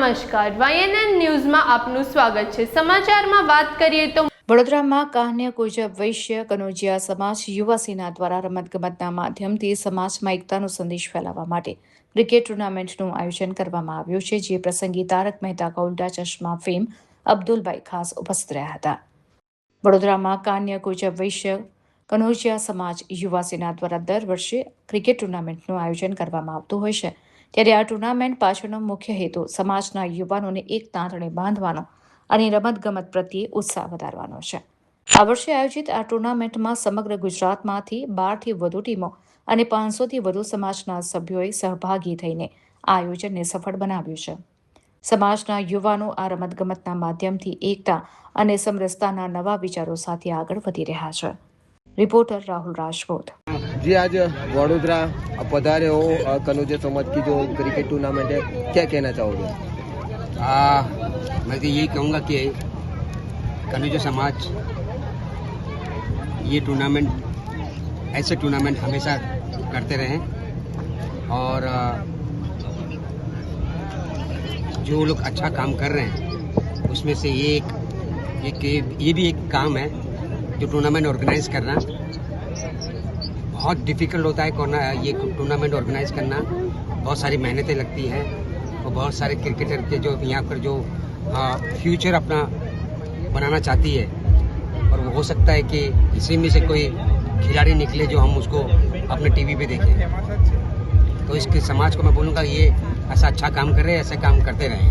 નમસ્કાર, YNN ન્યૂઝમાં આપનું સ્વાગત છે। સમાચારમાં વાત કરીએ તો વડોદરામાં કાન્ય કુજબ વૈશ્ય કનોજિયા સમાજ યુવા સેના દ્વારા રમતગમતના માધ્યમથી સમાજમાં એકતાનો સંદેશ ફેલાવવા માટે ક્રિકેટ ટુર્નામેન્ટનું આયોજન કરવામાં આવ્યું છે, જે પ્રસંગે તારક મહેતા કા ઉલ્ટા ચશ્મા ફેમ અબ્દુલભાઈ ખાસ ઉપસ્થિત રહ્યા હતા। વડોદરામાં કાન્ય કુજબ વૈશ્ય કનોજિયા સમાજ યુવા સેના દ્વારા દર વર્ષે ક્રિકેટ ટુર્નામેન્ટનું આયોજન કરવામાં આવતું હોય છે, ત્યારે આ ટુર્નામેન્ટ પાછળનો મુખ્ય હેતુ સમાજના યુવાનોને એક તાંતણે બાંધવાનો અને રમતગમત પ્રત્યે ઉત્સાહ વધારવાનો છે। આ વર્ષે આયોજિત આ ટુર્નામેન્ટમાં સમગ્ર ગુજરાતમાંથી 12થી વધુ ટીમો અને 500થી વધુ સમાજના સભ્યોએ સહભાગી થઈને આ આયોજનને સફળ બનાવ્યું છે। સમાજના યુવાનો આ રમતગમતના માધ્યમથી એકતા અને સમરસતાના નવા વિચારો સાથે આગળ વધી રહ્યા છે। रिपोर्टर राहुल राजपूत। जी, आज वडोदरा पधारे हो कनोजिया समाज की जो क्रिकेट टूर्नामेंट है, क्या कहना चाहोगे? मैं तो यही कहूँगा कि कनोजिया समाज ये टूर्नामेंट ऐसे टूर्नामेंट हमेशा करते रहें और जो लोग अच्छा काम कर रहे हैं उसमें से ये भी एक काम है जो टूर्नामेंट ऑर्गेनाइज करना। बहुत डिफ़िकल्ट होता है ये टूर्नामेंट ऑर्गेनाइज करना, बहुत सारी मेहनतें लगती हैं और बहुत सारे क्रिकेटर के जो यहाँ पर जो फ्यूचर अपना बनाना चाहती है और वो हो सकता है कि इसी में से कोई खिलाड़ी निकले जो हम उसको अपने टीवी पे देखें। तो इसके समाज को मैं बोलूँगा ये ऐसा अच्छा काम कर रहे हैं, ऐसे काम करते रहें।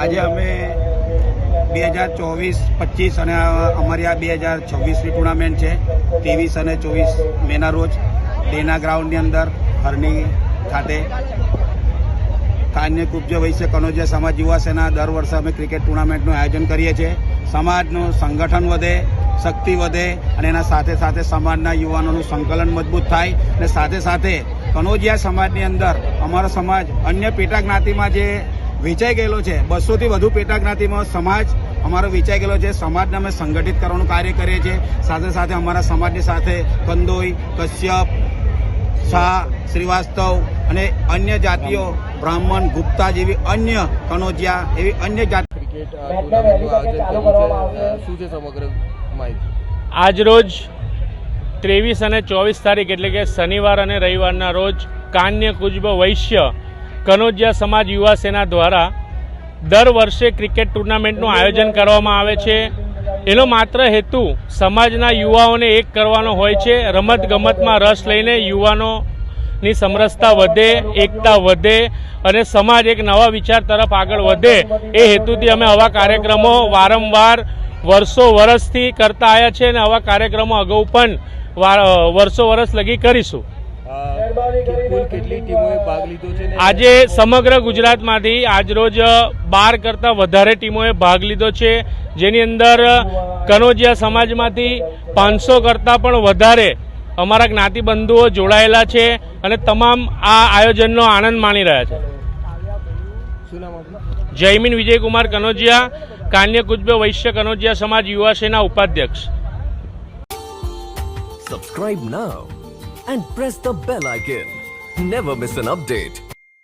આજે અમે 2024-25 અને અમારી આ 2026ની ટુર્નામેન્ટ છે 23 અને 24 મેના રોજ ડેના ગ્રાઉન્ડની અંદર હરણી ખાતે કાન્ય કુબ્જ વૈશ્ય કનોજિયા સમાજ યુવા સેના દર વર્ષે અમે ક્રિકેટ ટુર્નામેન્ટનું આયોજન કરીએ છીએ। સમાજનું સંગઠન વધે, શક્તિ વધે અને એના સાથે સાથે સમાજના યુવાનોનું સંકલન મજબૂત થાય અને સાથે સાથે કનોજિયા સમાજની અંદર અમારો સમાજ અન્ય પેટા જ્ઞાતિમાં જે વેચાઈ ગયેલો છે, 200થી વધુ પેટા જ્ઞાતિમાં સમાજ અમારો વેચાઈ ગયેલો છે। સમાજને અમે સંગઠિત કરવાનું કાર્ય કરીએ છીએ। સાથે સાથે અમારા સમાજની સાથે કંદોઈ, કશ્યપ, શાહ, શ્રીવાસ્તવ અને અન્ય જાતિઓ બ્રાહ્મણ, ગુપ્તા જેવી અન્ય કનોજિયા એવી અન્ય જાતિ ક્રિકેટ ટુર્નામેન્ટનું આયોજન કર્યું છે, શું છે સમગ્ર માહિતી? આજરોજ 23 અને 24 તારીખ એટલે કે શનિવાર અને રવિવારના રોજ કાન્ય કુજબ વૈશ્ય કનોજિયા સમાજ યુવા સેના દ્વારા દર વર્ષે ક્રિકેટ ટુર્નામેન્ટનું આયોજન કરવામાં આવે છે। એનો માત્ર હેતુ સમાજના યુવાઓને એક કરવાનો હોય છે। રમતગમતમાં રસ લઈને યુવાનોની સમરસતા વધે, એકતા વધે અને સમાજ એક નવા વિચાર તરફ આગળ વધે એ હેતુથી અમે આવા કાર્યક્રમો વારંવાર વર્ષોથી કરતા આવ્યા છે અને આવા કાર્યક્રમો અગાઉ પણ વર્ષ લગી કરીશું। કુલ કેટલી ટીમોએ ભાગ લીધો છે? આજે સમગ્ર ગુજરાતમાંથી આજરોજ 12 કરતાં વધારે ટીમોએ ભાગ લીધો છે, જેની અંદર કનોજિયા સમાજમાંથી 500 કરતાં પણ વધારે અમારા જ્ઞાતિબંધુઓ જોડાયેલા છે અને તમામ આ આયોજનનો આનંદ માણી રહ્યા છે। શું નામ આપનું? જયમીન વિજયકુમાર કનોજિયા, કાન્ય કુજબ વૈશ્ય કનોજિયા સમાજ યુવા સેના ઉપાધ્યક્ષ। Subscribe now and press the bell icon. Never miss an update.